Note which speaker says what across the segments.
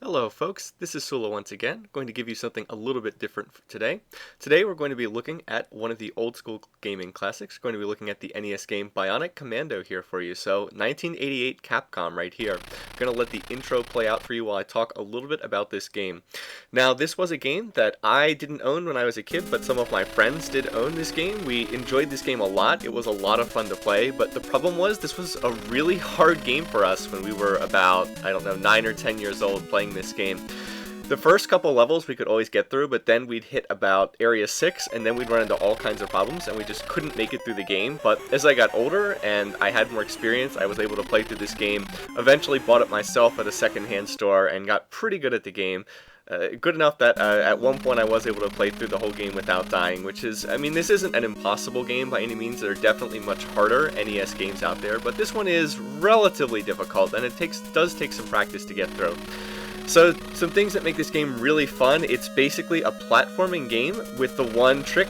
Speaker 1: Hello folks, this is Sullla once again, going to give you something a little bit different today. Today we're going to be looking at one of the old school gaming classics. We're going to be looking at the NES game Bionic Commando here for you. So 1988 Capcom right here. I'm going to let the intro play out for you while I talk a little bit about this game. Now this was a game that I didn't own when I was a kid, but some of my friends did own this game. We enjoyed this game a lot. It was a lot of fun to play, but the problem was this was a really hard game for us when we were about, 9 or 10 years old playing this game. The first couple levels we could always get through, but then we'd hit about area 6 and then we'd run into all kinds of problems and we just couldn't make it through the game. But as I got older and I had more experience, I was able to play through this game. Eventually bought it myself at a secondhand store and got pretty good at the game. Good enough that at one point I was able to play through the whole game without dying, which is, this isn't an impossible game by any means. There are definitely much harder NES games out there, but this one is relatively difficult and it does take some practice to get through. So, some things that make this game really fun: it's basically a platforming game with the one trick,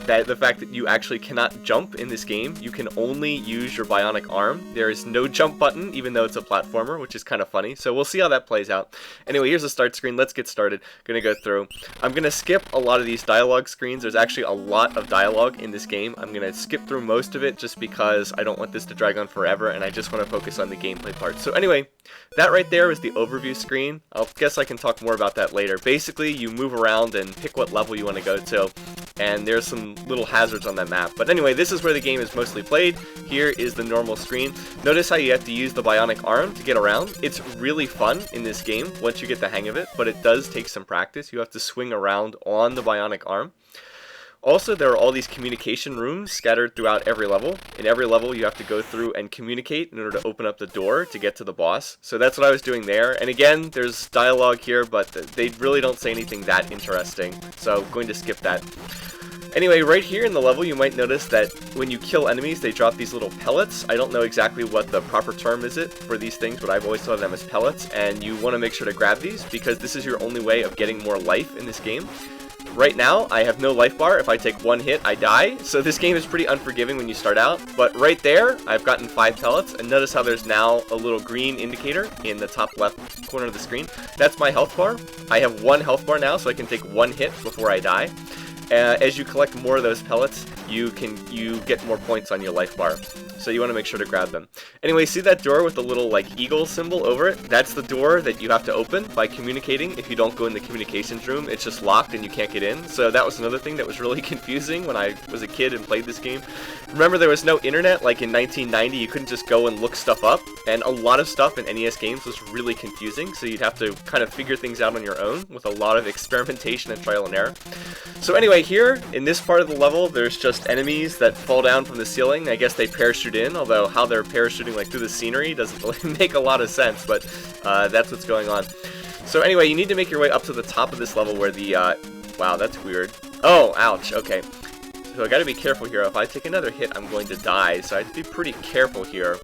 Speaker 1: that the fact that you actually cannot jump in this game. You can only use your bionic arm. There is no jump button, even though it's a platformer, which is kind of funny. So we'll see how that plays out. Anyway, here's the start screen. Let's get started. Gonna go through. I'm gonna skip a lot of these dialogue screens. There's actually a lot of dialogue in this game. I'm gonna skip through most of it just because I don't want this to drag on forever and I just want to focus on the gameplay part. So anyway, that right there is the overview screen. I guess I can talk more about that later. Basically, you move around and pick what level you want to go to, and there's some little hazards on that map. But anyway, this is where the game is mostly played. Here is the normal screen. Notice how you have to use the bionic arm to get around. It's really fun in this game once you get the hang of it, but it does take some practice. You have to swing around on the bionic arm. Also, there are all these communication rooms scattered throughout every level. In every level, you have to go through and communicate in order to open up the door to get to the boss. So that's what I was doing there. And again, there's dialogue here, but they really don't say anything that interesting. So I'm going to skip that. Anyway, right here in the level, you might notice that when you kill enemies, they drop these little pellets. I don't know exactly what the proper term is for these things, but I've always thought of them as pellets. And you want to make sure to grab these because this is your only way of getting more life in this game. Right now, I have no life bar. If I take one hit, I die. So this game is pretty unforgiving when you start out. But right there, I've gotten 5 pellets. And notice how there's now a little green indicator in the top left corner of the screen. That's my health bar. I have 1 health bar now, so I can take 1 hit before I die. As you collect more of those pellets, you get more points on your life bar. So you want to make sure to grab them. Anyway, see that door with the little eagle symbol over it? That's the door that you have to open by communicating. If you don't go in the communications room, it's just locked and you can't get in. So that was another thing that was really confusing when I was a kid and played this game. Remember, there was no internet like in 1990. You couldn't just go and look stuff up. And a lot of stuff in NES games was really confusing. So you'd have to kind of figure things out on your own with a lot of experimentation and trial and error. So anyway, here in this part of the level, there's just enemies that fall down from the ceiling. I guess they parachute in, although how they're parachuting through the scenery doesn't really make a lot of sense, but that's what's going on. So anyway, you need to make your way up to the top of this level where the wow, that's weird. Oh, ouch. Okay, so I gotta be careful here. If I take another hit, I'm going to die, so I have to be pretty careful here.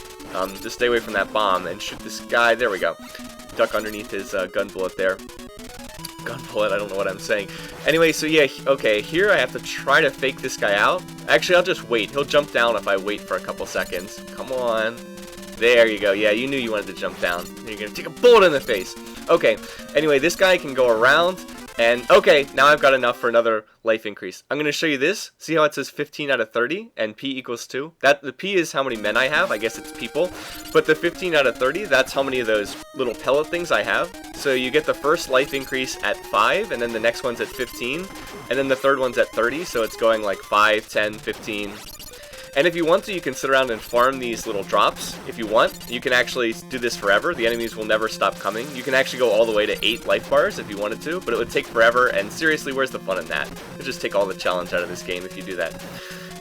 Speaker 1: Just stay away from that bomb and shoot this guy. There we go. Duck underneath his gun bullet there. Gun bullet, I don't know what I'm saying. Anyway, so yeah, okay, here I have to try to fake this guy out. Actually, I'll just wait. He'll jump down if I wait for a couple seconds. Come on. There you go. Yeah, you knew you wanted to jump down. You're gonna take a bullet in the face. Okay, anyway, this guy can go around. And, okay, now I've got enough for another life increase. I'm going to show you this. See how it says 15 out of 30 and P equals 2? The P is how many men I have. I guess it's people. But the 15 out of 30, that's how many of those little pellet things I have. So you get the first life increase at 5, and then the next one's at 15, and then the third one's at 30, so it's going like 5, 10, 15... And if you want to, you can sit around and farm these little drops. If you want, you can actually do this forever. The enemies will never stop coming. You can actually go all the way to 8 life bars if you wanted to, but it would take forever, and seriously, where's the fun in that? It'll just take all the challenge out of this game if you do that.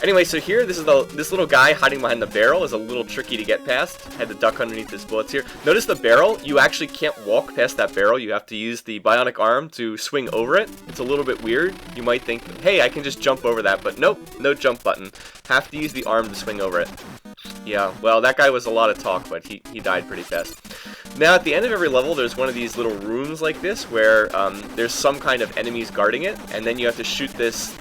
Speaker 1: Anyway, so here, this little guy hiding behind the barrel is a little tricky to get past. Had to duck underneath his bullets here. Notice the barrel, you actually can't walk past that barrel. You have to use the bionic arm to swing over it. It's a little bit weird. You might think, hey, I can just jump over that, but nope, no jump button. Have to use the arm to swing over it. Yeah, well, that guy was a lot of talk, but he died pretty fast. Now, at the end of every level, there's one of these little rooms like this where there's some kind of enemies guarding it, and then you have to shoot this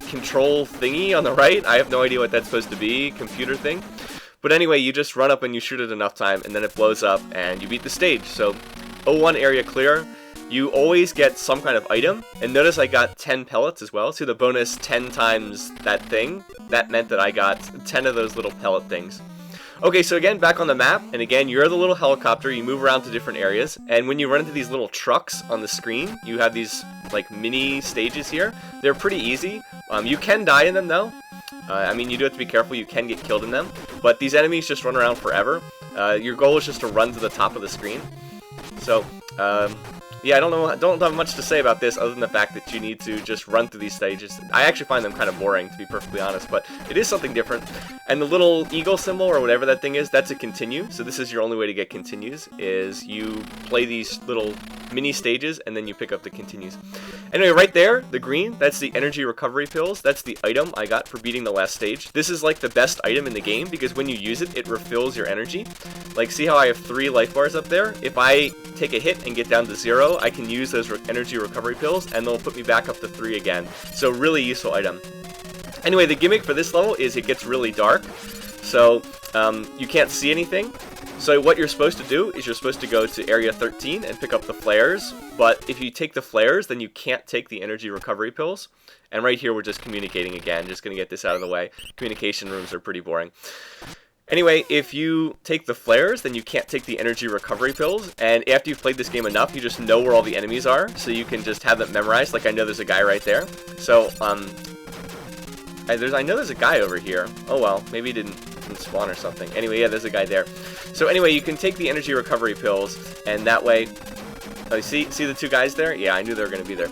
Speaker 1: control thingy on the right. I have no idea what that's supposed to be, computer thing. But anyway, you just run up and you shoot it enough time, and then it blows up, and you beat the stage. So 01 area clear, you always get some kind of item. And notice I got 10 pellets as well. See the bonus 10 times that thing? That meant that I got 10 of those little pellet things. Okay, so again, back on the map, and again, you're the little helicopter, you move around to different areas, and when you run into these little trucks on the screen, you have these, like, mini stages here. They're pretty easy. You can die in them, though. I mean, you do have to be careful, you can get killed in them, but these enemies just run around forever. Your goal is just to run to the top of the screen. So, yeah, I don't have much to say about this other than the fact that you need to just run through these stages. I actually find them kind of boring, to be perfectly honest, but it is something different. And the little eagle symbol, or whatever that thing is, that's a continue. So this is your only way to get continues, is you play these little mini stages, and then you pick up the continues. Anyway, right there, the green, that's the energy recovery pills. That's the item I got for beating the last stage. This is like the best item in the game, because when you use it, it refills your energy. Like, see how I have 3 life bars up there? If I take a hit and get down to 0, I can use those energy recovery pills, and they'll put me back up to 3 again. So really useful item. Anyway, the gimmick for this level is it gets really dark, so you can't see anything. So what you're supposed to do is you're supposed to go to area 13 and pick up the flares, but if you take the flares, then you can't take the energy recovery pills. And right here we're just communicating again, just going to get this out of the way. Communication rooms are pretty boring. Anyway, if you take the flares, then you can't take the energy recovery pills, and after you've played this game enough, you just know where all the enemies are, so you can just have them memorized. Like, I know there's a guy right there. So, I know there's a guy over here. Oh well, maybe he didn't spawn or something. Anyway, yeah, there's a guy there. So anyway, you can take the energy recovery pills, and that way... Oh, see the 2 guys there? Yeah, I knew they were going to be there.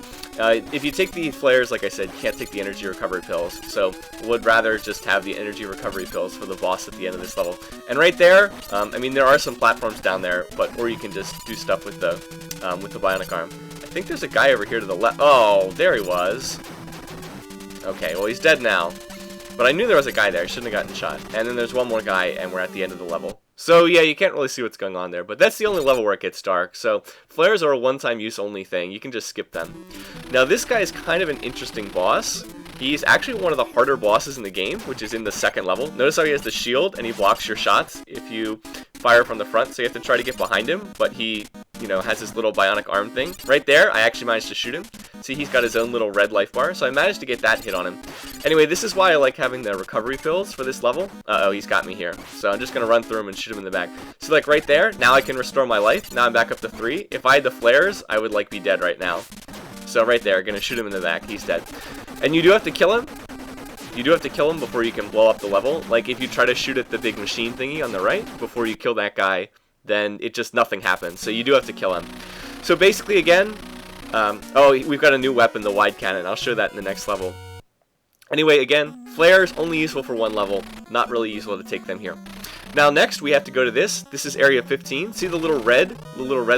Speaker 1: If you take the flares, like I said, you can't take the energy recovery pills, so would rather just have the energy recovery pills for the boss at the end of this level. And right there, I mean, there are some platforms down there, or you can just do stuff with the bionic arm. I think there's a guy over here to the left. Oh, there he was. Okay, well, he's dead now. But I knew there was a guy there. I shouldn't have gotten shot. And then there's one more guy, and we're at the end of the level. So, yeah, you can't really see what's going on there. But that's the only level where it gets dark. So, flares are a one-time use only thing. You can just skip them. Now, this guy is kind of an interesting boss. He's actually one of the harder bosses in the game, which is in the 2nd level. Notice how he has the shield, and he blocks your shots if you fire from the front. So you have to try to get behind him, but he, you know, has this little bionic arm thing. Right there, I actually managed to shoot him. See, he's got his own little red life bar, so I managed to get that hit on him. Anyway, this is why I like having the recovery pills for this level. Uh-oh, he's got me here. So I'm just going to run through him and shoot him in the back. So, like, right there, now I can restore my life. Now I'm back up to 3. If I had the flares, I would, like, be dead right now. So right there, going to shoot him in the back. He's dead. And you do have to kill him. You do have to kill him before you can blow up the level. Like, if you try to shoot at the big machine thingy on the right, before you kill that guy, then it just, nothing happens. So you do have to kill him. So basically, again, oh, we've got a new weapon, the wide cannon. I'll show that in the next level. Anyway, again, flares only useful for 1 level. Not really useful to take them here. Now next we have to go to this. This is area 15. See the little red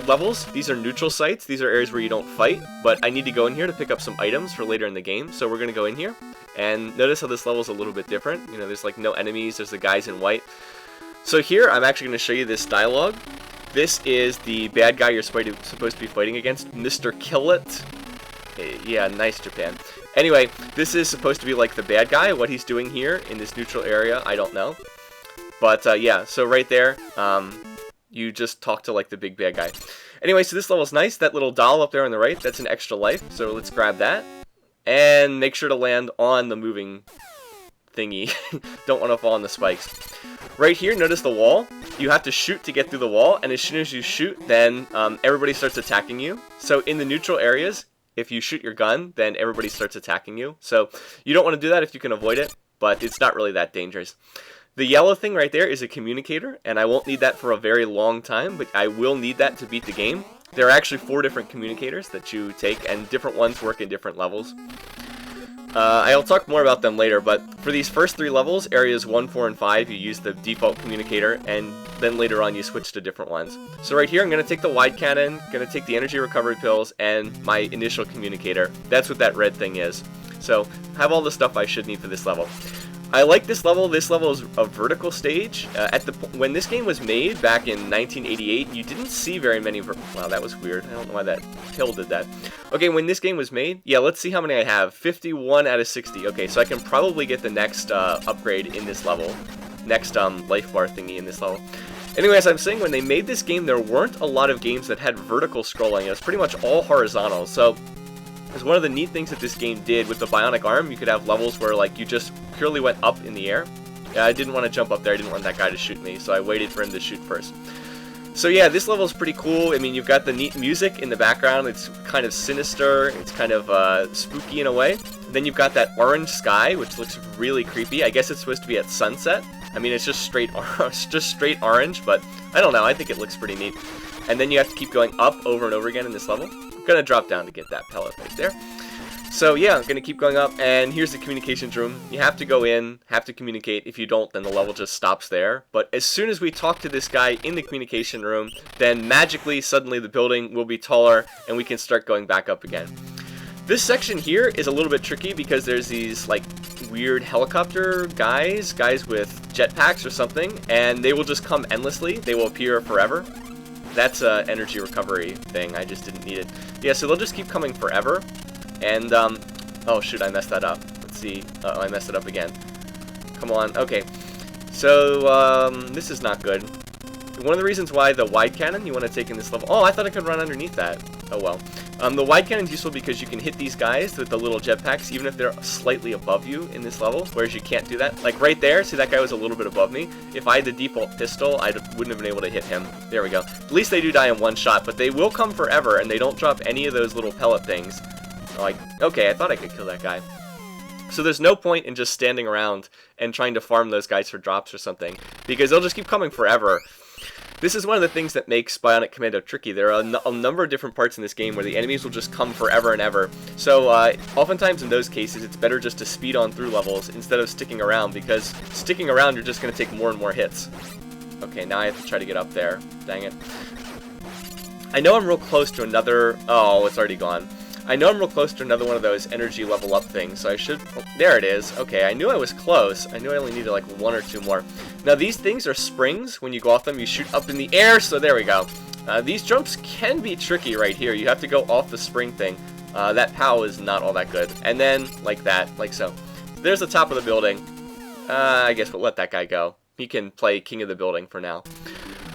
Speaker 1: levels? These are neutral sites. These are areas where you don't fight, but I need to go in here to pick up some items for later in the game. So we're going to go in here, and notice how this level is a little bit different. You know, there's like no enemies. There's the guys in white. So here I'm actually going to show you this dialogue. This is the bad guy you're supposed to be fighting against, Mr. Killet. Yeah, nice, Japan. Anyway, this is supposed to be like the bad guy. What he's doing here in this neutral area, I don't know. But yeah, so right there, you just talk to like the big bad guy. Anyway, so this level's nice. That little doll up there on the right, that's an extra life. So let's grab that. And make sure to land on the moving thingy. Don't want to fall on the spikes. Right here, notice the wall. You have to shoot to get through the wall. And as soon as you shoot, then everybody starts attacking you. So in the neutral areas, if you shoot your gun, then everybody starts attacking you. So you don't want to do that if you can avoid it. But it's not really that dangerous. The yellow thing right there is a communicator, and I won't need that for a very long time, but I will need that to beat the game. There are actually 4 different communicators that you take, and different ones work in different levels. I'll talk more about them later, but for these first 3 levels, areas 1, 4, and 5, you use the default communicator, and then later on you switch to different ones. So right here, I'm going to take the wide cannon, going to take the energy recovery pills, and my initial communicator. That's what that red thing is. So, I have all the stuff I should need for this level. I like this level. This level is a vertical stage. When this game was made back in 1988, you didn't see very many. Wow, that was weird. I don't know why that pill did that. Okay, when this game was made, yeah, let's see how many I have. 51 out of 60. Okay, so I can probably get the next upgrade in this level. Next life bar thingy in this level. Anyway, as I'm saying, when they made this game, there weren't a lot of games that had vertical scrolling. It was pretty much all horizontal. So it's one of the neat things that this game did with the bionic arm. You could have levels where like you just purely went up in the air. Yeah, I didn't want to jump up there. I didn't want that guy to shoot me, so I waited for him to shoot first. So yeah, this level is pretty cool. I mean, you've got the neat music in the background. It's kind of sinister. It's kind of spooky in a way. Then you've got that orange sky, which looks really creepy. I guess it's supposed to be at sunset. I mean, it's just straight orange, but I don't know. I think it looks pretty neat. And then you have to keep going up over and over again in this level. I'm gonna drop down to get that pellet right there. So yeah, I'm gonna keep going up, and here's the communications room. You have to go in, have to communicate. If you don't, then the level just stops there. But as soon as we talk to this guy in the communication room, then magically, suddenly the building will be taller, and we can start going back up again. This section here is a little bit tricky because there's these like weird helicopter guys with jetpacks or something, and they will just come endlessly. They will appear forever. That's an energy recovery thing. I just didn't need it. Yeah, so they'll just keep coming forever. And, oh shoot, I messed that up. Let's see. Uh-oh, I messed it up again. Come on. Okay. So, this is not good. One of the reasons why the wide cannon you want to take in this level... Oh, I thought I could run underneath that. Oh well. The wide cannon is useful because you can hit these guys with the little jetpacks even if they're slightly above you in this level, whereas you can't do that. Like right there, see that guy was a little bit above me? If I had the default pistol, I wouldn't have been able to hit him. There we go. At least they do die in one shot, but they will come forever and they don't drop any of those little pellet things. Like, okay, I thought I could kill that guy. So there's no point in just standing around and trying to farm those guys for drops or something, because they'll just keep coming forever. This is one of the things that makes Bionic Commando tricky. There are a number of different parts in this game where the enemies will just come forever and ever. So oftentimes in those cases, it's better just to speed on through levels instead of sticking around, because sticking around, you're just going to take more and more hits. Okay, now I have to try to get up there. Dang it. I know I'm real close to another... Oh, it's already gone. I know I'm real close to another one of those energy level up things, so I should... Oh, there it is. Okay, I knew I was close. I knew I only needed like one or two more. Now, these things are springs. When you go off them, you shoot up in the air, so there we go. These jumps can be tricky right here. You have to go off the spring thing. That POW is not all that good. And then, like that, like so. There's the top of the building. I guess we'll let that guy go. He can play king of the building for now.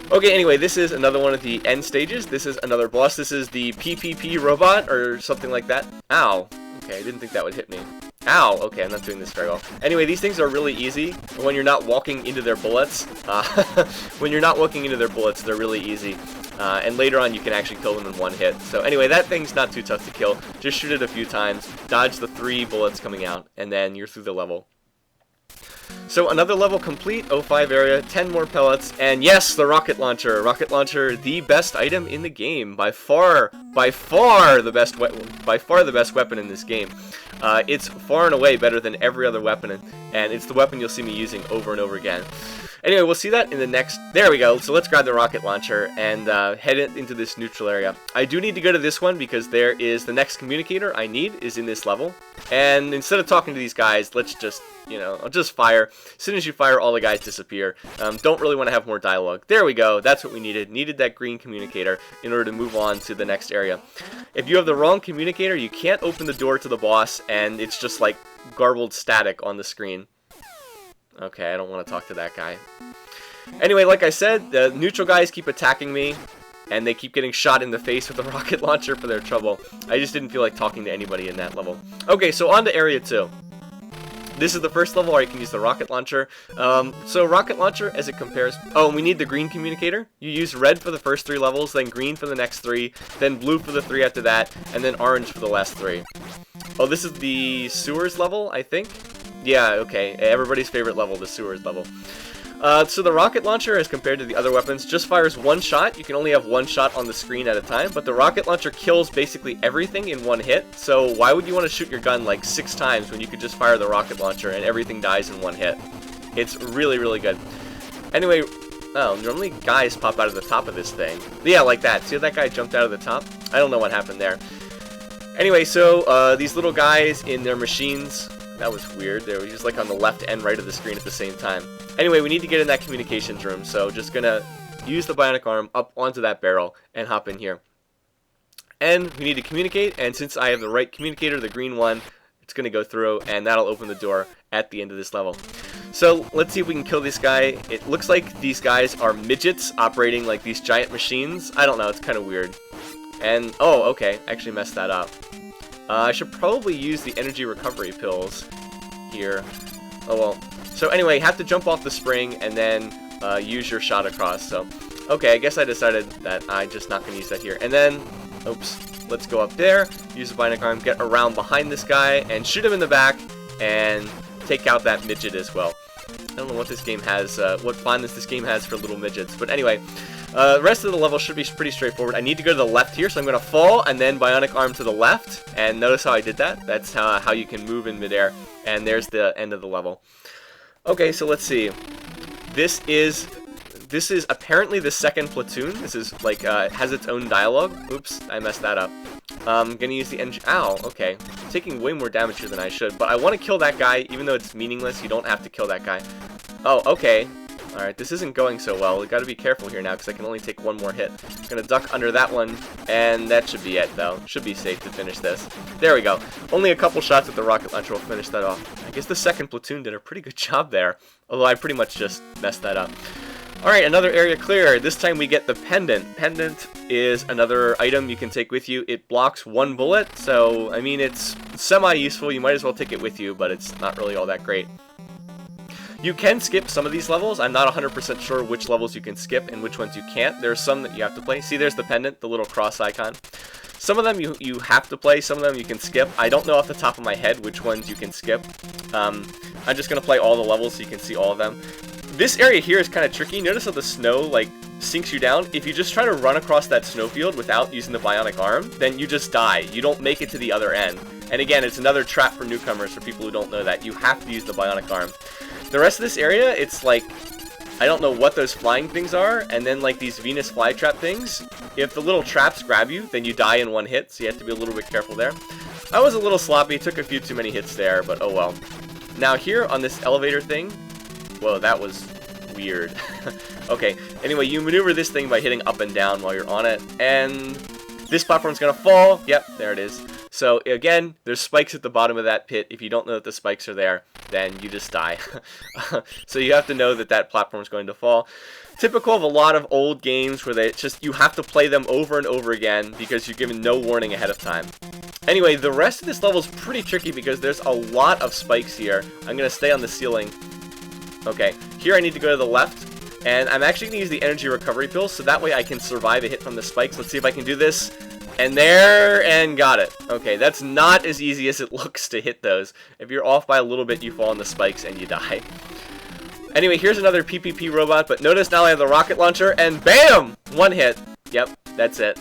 Speaker 1: Okay, anyway, this is another one of the end stages. This is another boss. This is the PPP robot, or something like that. Ow. Okay, I didn't think that would hit me. Ow. Okay, I'm not doing this very well. Anyway, these things are really easy when you're not walking into their bullets. When you're not walking into their bullets, they're really easy. And later on, you can actually kill them in one hit. So anyway, that thing's not too tough to kill. Just shoot it a few times, dodge the 3 bullets coming out, and then you're through the level. So another level complete, 05 area, 10 more pellets, and yes, the rocket launcher. Rocket launcher, the best item in the game, by far the best weapon in this game. It's far and away better than every other weapon, and it's the weapon you'll see me using over and over again. Anyway, we'll see that in the next... There we go. So let's grab the rocket launcher and head into this neutral area. I do need to go to this one because there is the next communicator I need is in this level. And instead of talking to these guys, let's just, you know, I'll just fire. As soon as you fire, all the guys disappear. Don't really want to have more dialogue. There we go. That's what we needed. Needed that green communicator in order to move on to the next area. If you have the wrong communicator, you can't open the door to the boss, and it's just like garbled static on the screen. Okay, I don't want to talk to that guy. Anyway, like I said, the neutral guys keep attacking me, and they keep getting shot in the face with a rocket launcher for their trouble. I just didn't feel like talking to anybody in that level. Okay, so on to Area 2. This is the first level where you can use the rocket launcher. So rocket launcher, as it compares... Oh, and we need the green communicator. You use red for the first 3 levels, then green for the next 3, then blue for the 3 after that, and then orange for the last 3. Oh, this is the sewers level, I think? Yeah, okay. Everybody's favorite level, the sewers level. So the rocket launcher, as compared to the other weapons, just fires one shot. You can only have one shot on the screen at a time, but the rocket launcher kills basically everything in one hit. So why would you want to shoot your gun like 6 times when you could just fire the rocket launcher and everything dies in one hit? It's really, really good. Anyway, oh, normally guys pop out of the top of this thing. Yeah, like that. See how that guy jumped out of the top? I don't know what happened there. Anyway, so these little guys in their machines... That was weird. They were just like on the left and right of the screen at the same time. Anyway, we need to get in that communications room, so just gonna use the bionic arm up onto that barrel and hop in here. And we need to communicate, and since I have the right communicator, the green one, it's gonna go through, and that'll open the door at the end of this level. So let's see if we can kill this guy. It looks like these guys are midgets operating like these giant machines. I don't know, it's kind of weird. And, oh, okay, I actually messed that up. I should probably use the energy recovery pills here. Oh well. So anyway, have to jump off the spring and then use your shot across. So, okay, I guess I decided that I'm just not going to use that here. And then, oops, let's go up there, use the Bionic Arm, get around behind this guy, and shoot him in the back, and take out that midget as well. I don't know what this game has, what fondness this game has for little midgets. But anyway, the rest of the level should be pretty straightforward. I need to go to the left here, so I'm going to fall, and then Bionic Arm to the left. And notice how I did that? That's how you can move in midair. And there's the end of the level. Okay, so let's see. This is apparently the second platoon. This is like has its own dialogue. Oops, I messed that up. I'm gonna use the engine. Ow. Okay, I'm taking way more damage here than I should. But I want to kill that guy, even though it's meaningless. You don't have to kill that guy. Oh, okay. All right, this isn't going so well. We got to be careful here now because I can only take one more hit. I'm gonna duck under that one, and that should be it though. Should be safe to finish this. There we go. Only a couple shots with the rocket launcher will finish that off. I guess the second platoon did a pretty good job there, although I pretty much just messed that up. Alright, another area clear. This time we get the pendant. Pendant is another item you can take with you. It blocks one bullet, so, I mean, it's semi-useful. You might as well take it with you, but it's not really all that great. You can skip some of these levels. I'm not 100% sure which levels you can skip and which ones you can't. There are some that you have to play. See, there's the pendant, the little cross icon. Some of them you have to play, some of them you can skip. I don't know off the top of my head which ones you can skip. I'm just going to play all the levels so you can see all of them. This area here is kind of tricky. Notice how the snow, like, sinks you down. If you just try to run across that snowfield without using the Bionic Arm, then you just die. You don't make it to the other end. And again, it's another trap for newcomers, for people who don't know that. You have to use the Bionic Arm. The rest of this area, it's like, I don't know what those flying things are, and then like these Venus flytrap things. If the little traps grab you, then you die in one hit, so you have to be a little bit careful there. I was a little sloppy, took a few too many hits there, but oh well. Now here on this elevator thing, whoa, that was weird. Okay, anyway, you maneuver this thing by hitting up and down while you're on it, and this platform's gonna fall. Yep, there it is. So again, there's spikes at the bottom of that pit. If you don't know that the spikes are there, then you just die. So you have to know that that platform is going to fall. Typical of a lot of old games where you have to play them over and over again because you're given no warning ahead of time. Anyway, the rest of this level is pretty tricky because there's a lot of spikes here. I'm going to stay on the ceiling. Okay, here I need to go to the left, and I'm actually going to use the energy recovery pills so that way I can survive a hit from the spikes. Let's see if I can do this. And there, and got it. Okay, that's not as easy as it looks to hit those. If you're off by a little bit, you fall on the spikes and you die. Anyway, here's another PPP robot, but notice now I have the rocket launcher, and BAM! One hit. Yep, that's it.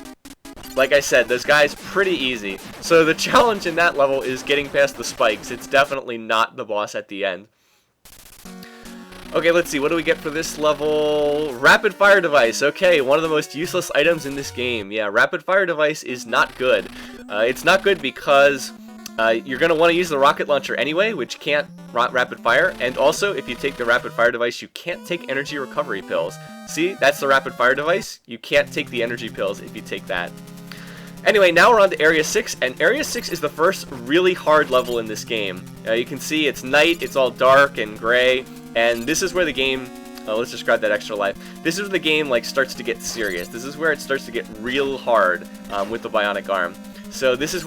Speaker 1: Like I said, those guys pretty easy. So the challenge in that level is getting past the spikes. It's definitely not the boss at the end. Okay, let's see, what do we get for this level? Rapid fire device. Okay, one of the most useless items in this game. Yeah, rapid fire device is not good. It's not good because you're going to want to use the rocket launcher anyway, which can't rapid fire. And also, if you take the rapid fire device, you can't take energy recovery pills. See, that's the rapid fire device. You can't take the energy pills if you take that. Anyway, now we're on to Area 6, and Area 6 is the first really hard level in this game. You can see it's night, it's all dark and gray, and this is where the game, let's just grab that extra life. This is where the game like starts to get serious. This is where it starts to get real hard with the Bionic Arm. So this is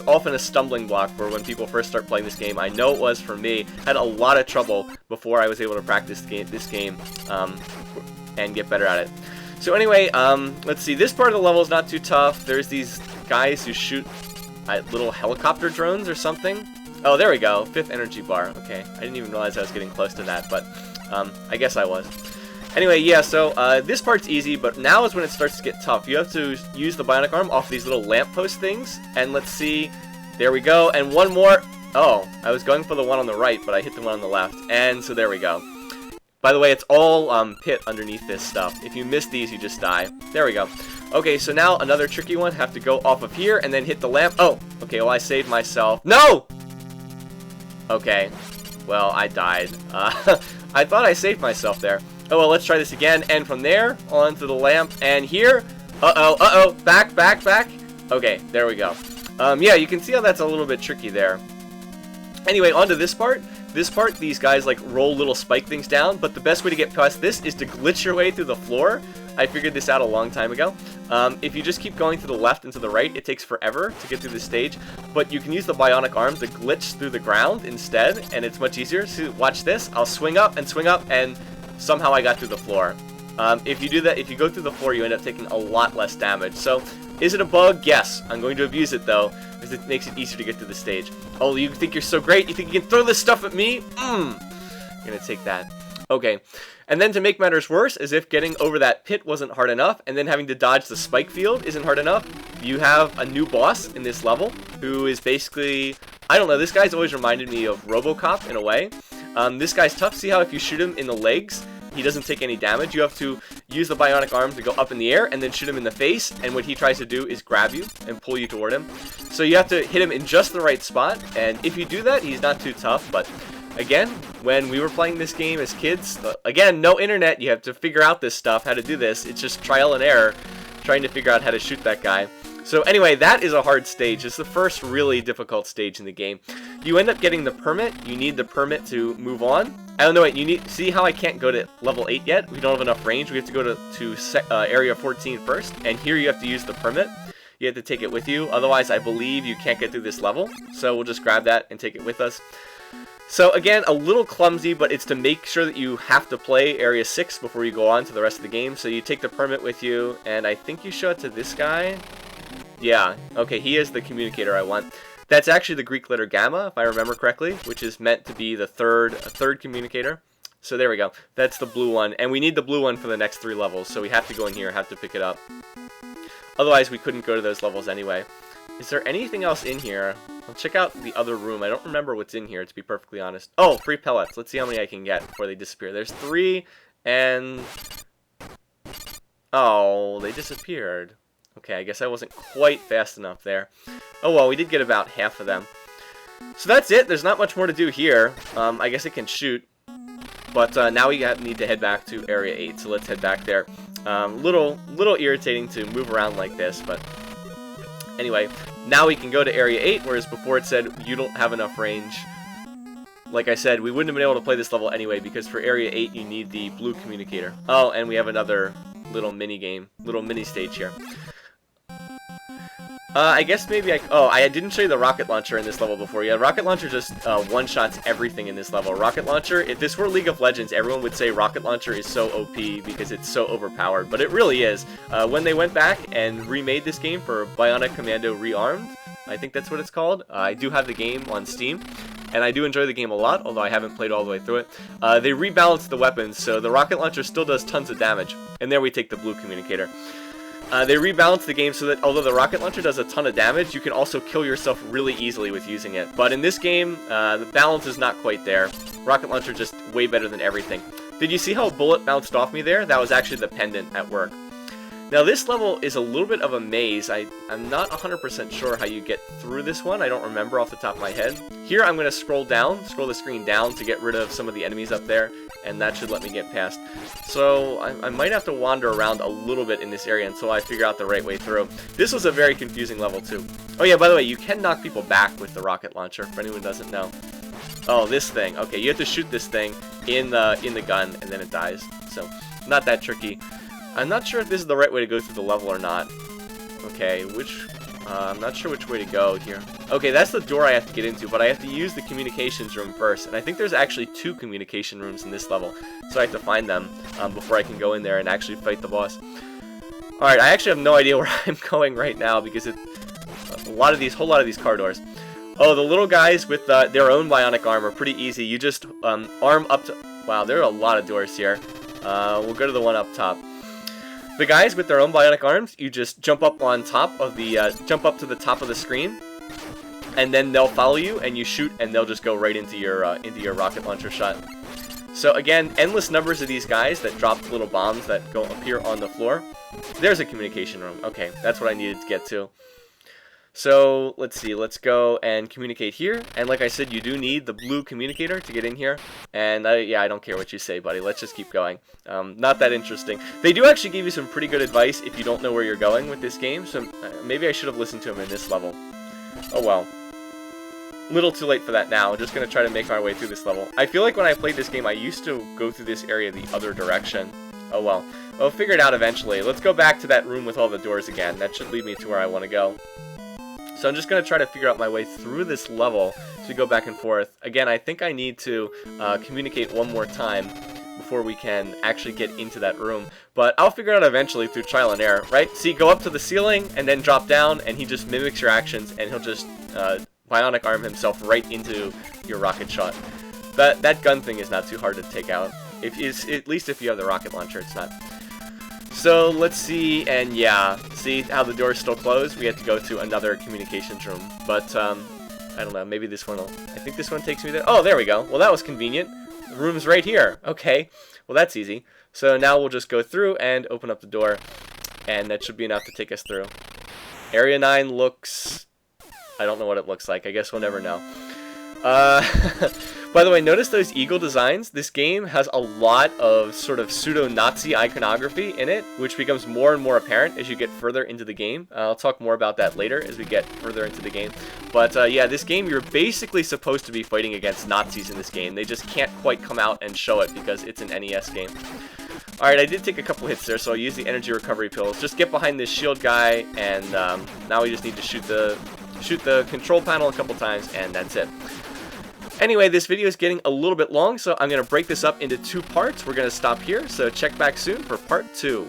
Speaker 1: often a stumbling block for when people first start playing this game. I know it was for me. Had a lot of trouble before I was able to practice this game and get better at it. So anyway, let's see, this part of the level is not too tough. There's these guys who shoot little helicopter drones or something. Oh, there we go, 5th energy bar. Okay, I didn't even realize I was getting close to that, but I guess I was. Anyway, yeah, so this part's easy, but now is when it starts to get tough. You have to use the Bionic Arm off these little lamppost things, and let's see, there we go, and one more. Oh, I was going for the one on the right, but I hit the one on the left, and so there we go. By the way, it's all pit underneath this stuff. If you miss these, you just die. There we go. Okay, so now another tricky one. Have to go off of here and then hit the lamp. Oh, okay, well, I saved myself. No! Okay, well, I died. I thought I saved myself there. Oh, well, let's try this again. And from there, onto the lamp. And here. Uh-oh. Back. Okay, there we go. Yeah, you can see how that's a little bit tricky there. Anyway, onto this part. This part, these guys like roll little spike things down, but the best way to get past this is to glitch your way through the floor. I figured this out a long time ago. If you just keep going to the left and to the right, it takes forever to get through this stage, but you can use the bionic arm to glitch through the ground instead, and it's much easier. So watch this. I'll swing up, and somehow I got through the floor. If you do that, if you go through the floor, you end up taking a lot less damage. So, is it a bug? Yes. I'm going to abuse it, though, because it makes it easier to get through the stage. Oh, you think you're so great? You think you can throw this stuff at me? I'm gonna take that. Okay. And then to make matters worse, as if getting over that pit wasn't hard enough, and then having to dodge the spike field isn't hard enough, you have a new boss in this level, who is basically, I don't know, this guy's always reminded me of RoboCop in a way. This guy's tough. See how if you shoot him in the legs, he doesn't take any damage. You have to use the bionic arm to go up in the air and then shoot him in the face, and what he tries to do is grab you and pull you toward him. So you have to hit him in just the right spot, and if you do that, he's not too tough. But again, when we were playing this game as kids, again, no internet, you have to figure out this stuff, how to do this. It's just trial and error, trying to figure out how to shoot that guy. So anyway, that is a hard stage. It's the first really difficult stage in the game. You end up getting the permit. You need the permit to move on. I don't know, wait, you need, see how I can't go to level 8 yet? We don't have enough range. We have to go to area 14 first, and here you have to use the permit. You have to take it with you. Otherwise, I believe you can't get through this level. So we'll just grab that and take it with us. So again, a little clumsy, but it's to make sure that you have to play Area 6 before you go on to the rest of the game. So you take the permit with you, and I think you show it to this guy. Yeah, okay, he is the communicator I want. That's actually the Greek letter gamma, if I remember correctly, which is meant to be the third communicator. So there we go. That's the blue one, and we need the blue one for the next 3 levels, so we have to go in here, have to pick it up. Otherwise, we couldn't go to those levels anyway. Is there anything else in here? I'll check out the other room. I don't remember what's in here, to be perfectly honest. Oh, free pellets. Let's see how many I can get before they disappear. There's 3, and... oh, they disappeared. Okay, I guess I wasn't quite fast enough there. Oh well, we did get about half of them. So that's it. There's not much more to do here. I guess it can shoot. But now we need to head back to Area 8, so let's head back there. Little irritating to move around like this, but anyway, now we can go to Area 8, whereas before it said you don't have enough range. Like I said, we wouldn't have been able to play this level anyway, because for Area 8 you need the blue communicator. Oh, and we have another little mini game, little mini stage here. I guess maybe I didn't show you the rocket launcher in this level before. Yeah, rocket launcher just one-shots everything in this level. Rocket launcher, if this were League of Legends, everyone would say rocket launcher is so OP because it's so overpowered, but it really is. When they went back and remade this game for Bionic Commando Rearmed, I think that's what it's called. I do have the game on Steam, and I do enjoy the game a lot, although I haven't played all the way through it. They rebalanced the weapons, so the rocket launcher still does tons of damage, and there we take the blue communicator. They rebalanced the game so that although the rocket launcher does a ton of damage, you can also kill yourself really easily with using it. But in this game, the balance is not quite there. Rocket launcher just way better than everything. Did you see how a bullet bounced off me there? That was actually the pendant at work. Now this level is a little bit of a maze. I'm not 100% sure how you get through this one. I don't remember off the top of my head. Here I'm going to scroll the screen down to get rid of some of the enemies up there, and that should let me get past. So I might have to wander around a little bit in this area until I figure out the right way through. This was a very confusing level too. Oh yeah, by the way, you can knock people back with the rocket launcher, for anyone who doesn't know. Oh, this thing. Okay, you have to shoot this thing in the gun, and then it dies. So, not that tricky. I'm not sure if this is the right way to go through the level or not. Okay, I'm not sure which way to go here. Okay, that's the door I have to get into, but I have to use the communications room first. And I think there's actually 2 communication rooms in this level, so I have to find them before I can go in there and actually fight the boss. Alright, I actually have no idea where I'm going right now, because whole lot of these car doors. Oh, the little guys with their own bionic arm are pretty easy. You just arm up to... wow, there are a lot of doors here. We'll go to the one up top. The guys with their own bionic arms, you just jump up on top of the, jump up to the top of the screen, and then they'll follow you, and you shoot, and they'll just go right into your rocket launcher shot. So again, endless numbers of these guys that drop little bombs that appear on the floor. There's a communication room. Okay, that's what I needed to get to. So, let's see, let's go and communicate here, and like I said, you do need the blue communicator to get in here, and yeah, I don't care what you say, buddy, let's just keep going. Not that interesting. They do actually give you some pretty good advice if you don't know where you're going with this game, so maybe I should have listened to him in this level. Oh well. little too late for that now. I'm just going to try to make my way through this level. I feel like when I played this game, I used to go through this area the other direction. Oh well. I'll figure it out eventually. Let's go back to that room with all the doors again. That should lead me to where I want to go. So I'm just going to try to figure out my way through this level as we go back and forth. Again, I think I need to communicate one more time before we can actually get into that room. But I'll figure it out eventually through trial and error, right? See, go up to the ceiling and then drop down, and he just mimics your actions, and he'll just bionic arm himself right into your rocket shot. That gun thing is not too hard to take out. At least if you have the rocket launcher, it's not. So let's see, and yeah, see how the door's still closed? We have to go to another communications room. But I don't know, maybe this one will. I think this one takes me there. Oh, there we go. Well, that was convenient. The room's right here. Okay, well that's easy. So now we'll just go through and open up the door, and that should be enough to take us through. Area 9 looks... I don't know what it looks like. I guess we'll never know. By the way, notice those eagle designs? This game has a lot of sort of pseudo-Nazi iconography in it, which becomes more and more apparent as you get further into the game. I'll talk more about that later as we get further into the game. But yeah, this game, you're basically supposed to be fighting against Nazis in this game. They just can't quite come out and show it because it's an NES game. Alright, I did take a couple hits there, so I'll use the energy recovery pills. Just get behind this shield guy, and now we just need to shoot the control panel a couple times, and that's it. Anyway, this video is getting a little bit long, so I'm going to break this up into 2 parts. We're going to stop here, so check back soon for part 2.